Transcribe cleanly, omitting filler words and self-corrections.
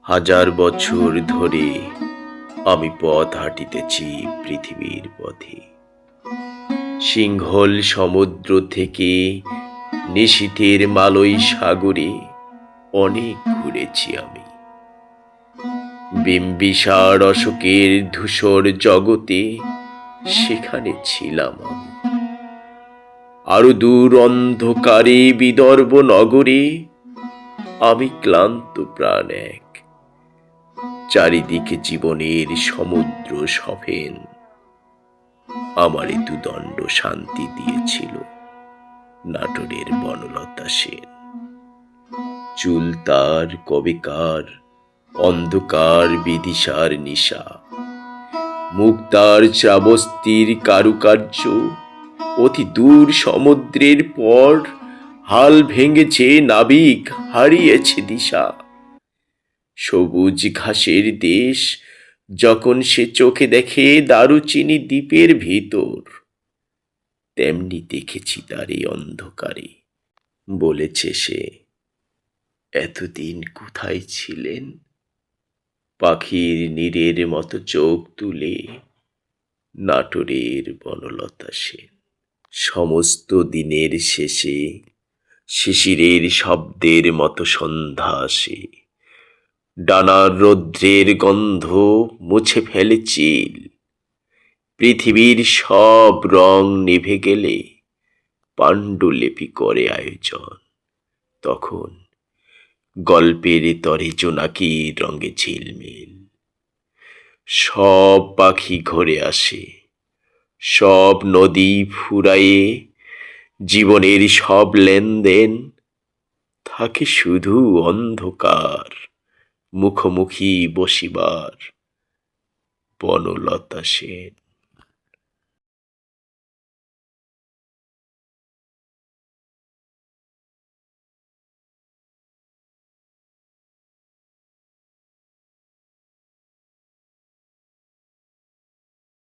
হাজার বছর ধরে আমি পথ হাঁটিতেছি পৃথিবীর পথে। সিংহল সমুদ্র থেকে নিশীথের মালয় সাগরে অনেক ঘুরেছি আমি। বিম্বিসার অশোকের ধূসর জগতে সেখানে ছিলাম আমি। আরো দূর অন্ধকারে বিদর্ভ নগরে আমি ক্লান্ত প্রাণ এক। চারিদিকে জীবনের সমুদ্র সফেন আমারে দুদণ্ড শান্তি দিয়েছিল নাটোরের বনলতা সেন। চুল তার কবেকার অন্ধকার বিদিশার নিশা, মুখ তার শ্রাবস্তির কারুকার্য। অতি দূর সমুদ্রের পর হাল ভেঙেছে নাবিক, হারিয়েছে দিশা। সবুজ ঘাসের দেশ যখন সে চোখে দেখে দারুচিনি দ্বীপের ভিতর, তেমনি দেখেছি তার এই অন্ধকারে। বলেছে সে, এতদিন কোথায় ছিলেন? পাখির নীড়ের মতো চোখ তুলে নাটোরের বনলতা সেন। সমস্ত দিনের শেষে শিশিরের শব্দের মতো সন্ধ্যা আসে। ডানার রৌদ্রের গন্ধ মুছে ফেলে চিল। পৃথিবীর সব রং নিভে গেলে পাণ্ডুলিপি করে আয়োজন। তখন গল্পের তরে জোনাকির রঙে ঝিলমিল। সব পাখি ঘরে আসে, সব নদী ফুরায়ে, জীবনের সব লেনদেন থাকে শুধু অন্ধকার মুখোমুখি বসিবার বনলতা সেন।